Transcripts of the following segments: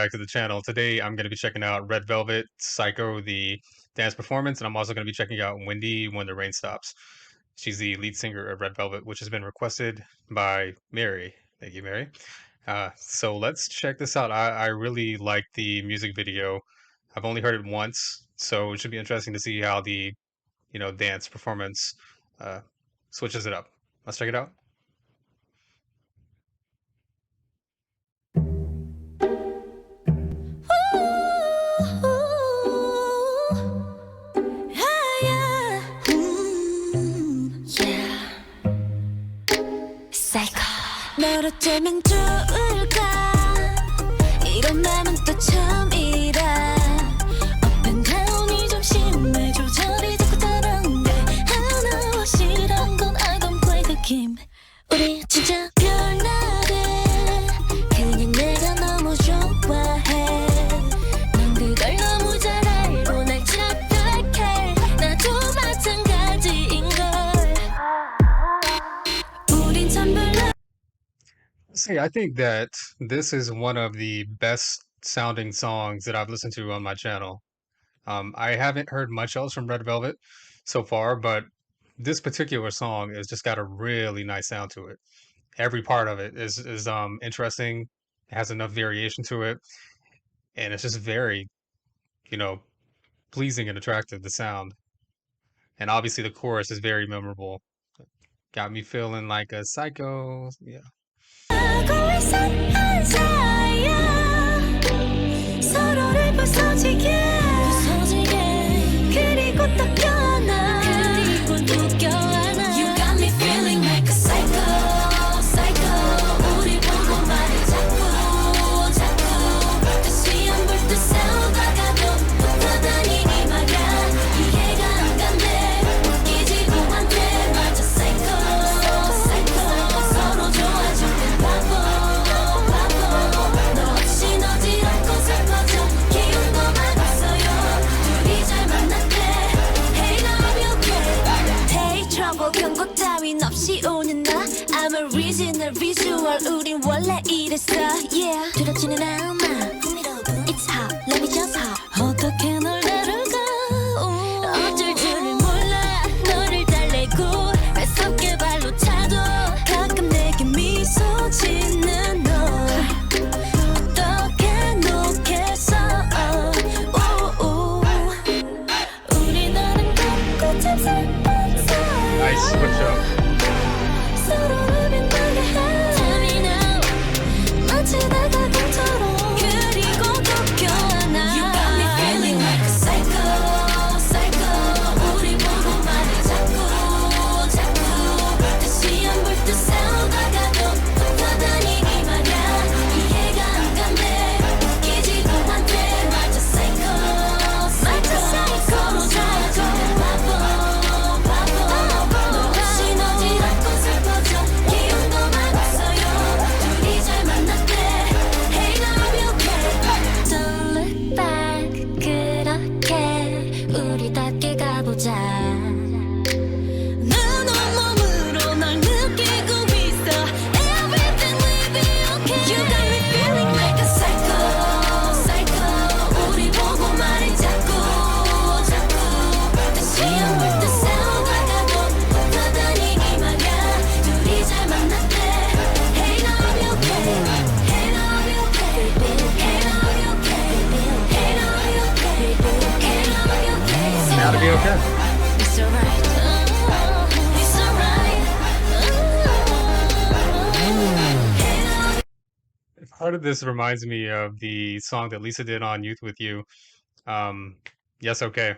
back to the channel. Today I'm going to be checking out Red Velvet, Psycho, the dance performance, and I'm also going to be checking out Wendy When the Rain Stops. She's the lead singer of Red Velvet, which has been requested by Mary. Thank you, Mary. So let's check this out. I really like the music video. I've only heard it once, so it should be interesting to see how the, dance performance uh, switches it up. Let's check it out. 널 어쩌면 좋을까 이런 맘은 또 처음이라 Up and down이 좀 심해 조절이 자꾸 다른데 하나와 싫은 건 I don't play the game 우리 진짜 별나래 그냥 내가 너무 좋아해 넌 그걸 너무 잘 알고 날 착각해 나도 마찬가지인걸 우린 참 별나 See, I think that this is one of the best sounding songs that I've listened to on my channel. I haven't heard much else from Red Velvet so far, but this particular song has just got a really nice sound to it. Every part of it is interesting, has enough variation to it, and it's just very, you know, pleasing and attractive, the sound. And obviously the chorus is very memorable. Got me feeling like a psycho. Yeah. 하고 있었던 사이야 서로를 부서지게 그리고 또 껴안아 You got me feeling like a psycho psycho 우리 보고 말해 자꾸 다시 안 볼 듯 싸우다가도 붙어다니 이 말야 이해가 안 간대 웃기지도 않대 맞아 psycho 서로 좋아줄 땐 바보 너 없이 어지럽고 슬퍼져 기운도 많았어요 둘이 잘 만났대 Hey love you okay Hey trouble 경고 따윈 없이 오는 나 I'm a original visual 우린 원래 이랬어 Yeah 두렵지는 않아 It's hot let me just hop 어떻게 널 다룰까 어쩔 줄을 몰라 너를 달래고 뺏어게 발로 차도 가끔 내게 미소 짓는 널 어떻게 놓겠어 우리 나는 꽃꽃을 살짝 Nice switch up. 서로를 빛나게 해 Tell me now 마치 내가 꿈처럼 그리고 또 껴안아 You got me feeling like a psycho psycho 우리 보고 말해 자꾸 다시 안 볼 듯 싸우다가도 붙어다니 이 말야 이해가 안 간대 웃기지도 않대 맞아 psycho 서로 좋아져 바보 너 없이 어지럽고 슬퍼져 기운도 많았어요 둘이 잘 만났대 Hey love you okay Don't look back 그렇게 우리답게 가보자 난 온몸으로 널 느끼고 있어 Everything will be okay You got me feeling like a psycho psycho 우리 보고 말해 자꾸 다시 안 볼 듯 싸우다가도 붙어다니 이 말야 둘이 잘 만났대 Hey love you okay Hey love you okay Hey love you okay Hey love you okay Hey love you okay Now to be okay. It's alright It's alright Part of this reminds me of the song that Lisa did on Youth with You. Yes, okay.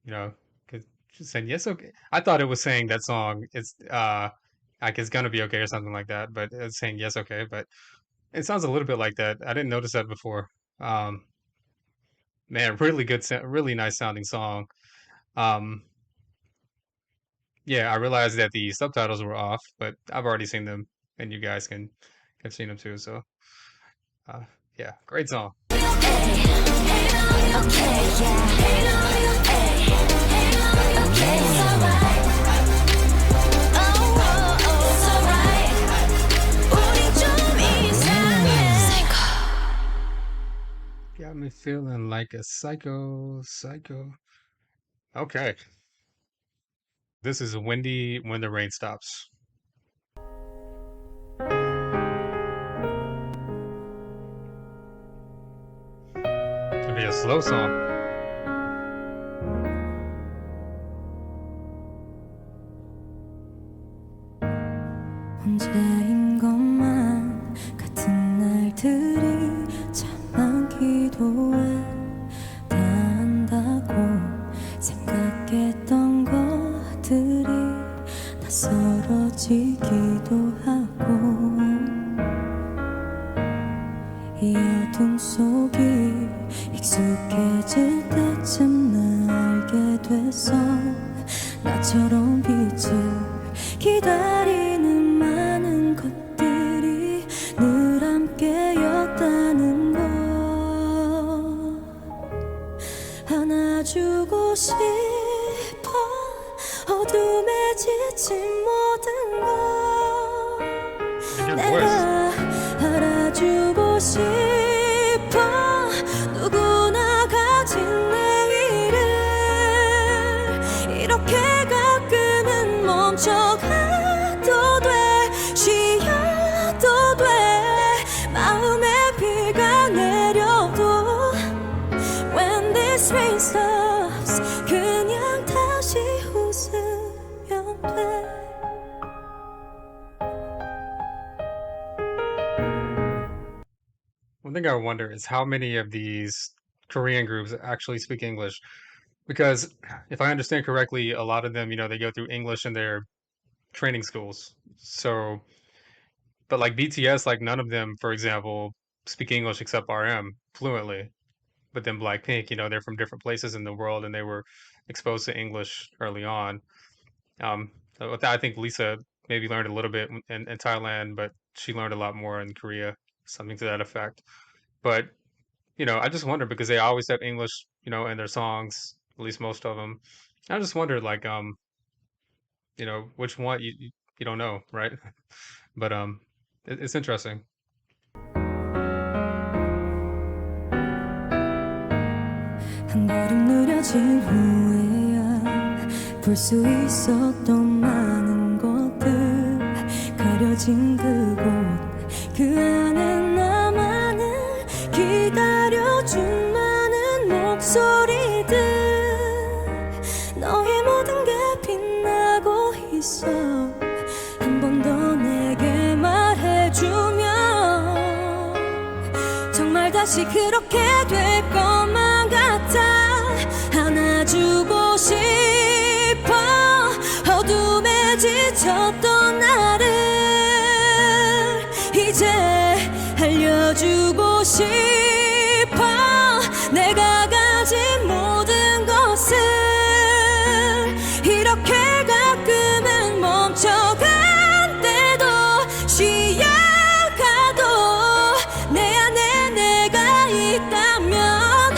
You know, 'cause she's saying yes, okay. I thought it was saying that song. It's like it's gonna be okay or something like that, but it's saying yes, okay. But it sounds a little bit like that. I didn't notice that before. Um, Man, really good, really nice sounding song. Um, yeah, I realized that the subtitles were off, but I've already seen them, and you guys can have seen them too. So, uh, yeah, great song. Got me feeling like a psycho, psycho. Okay, this is Windy When the Rain Stops. It's gonna be a slow song. 혼자인 것만 같은 날들이 참 많기도 해. 다 안다고 생각했던 것들이 낯설어지기도 하고, 이 어둠 속이 익숙해질 때쯤 나 알게 됐어. 나처럼 빛을 기다리는 많은 것들이 늘 함께였다는 걸 안아주고 싶어. 어둠에 지친 모든 걸 Good voice. 내가 알아주고 싶어. 누구나 가진 내일을 이렇게 가끔은 멈춰가도 돼. 쉬어도 돼. 마음에 비가 내려도 When this rain stops 그냥 다시 웃으면 돼. One thing I wonder is how many of these Korean groups actually speak English. Because if I understand correctly, a lot of them, they go through English in their training schools. So, but like BTS, like none of them, for example, speak English except RM fluently. But then Blackpink, they're from different places in the world and they were exposed to English early on. So with that, I think Lisa maybe learned a little bit in Thailand, but she learned a lot more in Korea, something to that effect. But I just wonder because they always have English, in their songs, at least most of them. I just wondered, like, which one you don't know, right? But it's interesting. 한 걸음 느려진 후에야 볼 수 있었던 많은 것들, 가려진 그곳 그 안에 나만을 기다려준 많은 목소리들, 너의 모든 게 빛나고 있어. 한 번 더 내게 말해주면 정말 다시 그렇게 될 것만 같아. 안아주고 싶어. 어둠에 지쳤던 나를 이제 알려주고 싶어. 내가 가진 모든 것을 이렇게 가끔은 멈춰간 때도 쉬어가도 내 안에 내가 있다면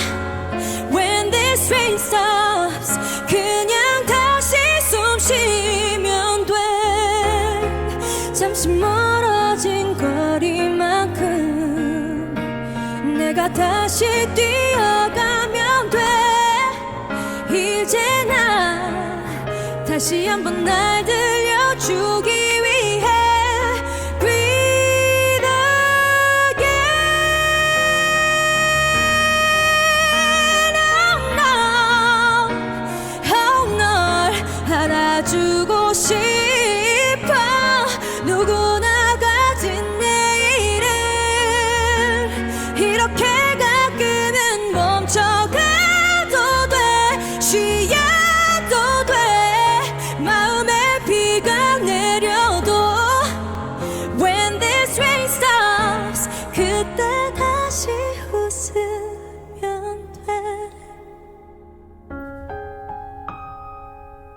When this rain stops 그냥 다시 숨 쉬면 돼. 잠시 멀어진 거리만큼 내가 다시 뛰어가면 돼. 이제 나 다시 한번 날 들려주기 위해 Breathe again. Oh no, oh, 널 알아주고 싶어. 누구나 가진 내일을 이렇게 가끔은 멈춰가도 돼. 쉬어도 돼. 마음에 비가 내려도 When this rain stops 그때 다시 웃으면 돼.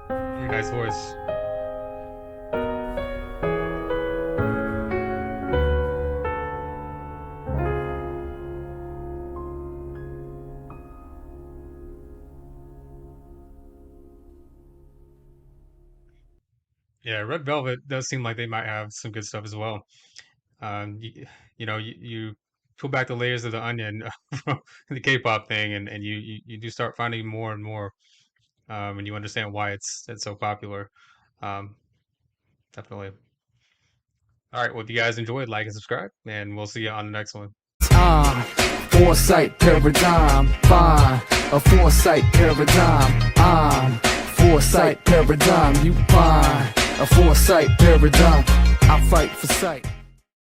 Very nice voice. Yeah, Red Velvet does seem like they might have some good stuff as well. You, you know, you peel back the layers of the onion from the K-pop thing, and you do start finding more and more, and you understand why it's so popular. Um, Definitely. All right. Well, if you guys enjoyed, like and subscribe, and we'll see you on the next one. Uh, Foresight paradigm, fine. A foresight paradigm, foresight paradigm, you fine. A foresight paradigm, I fight for sight.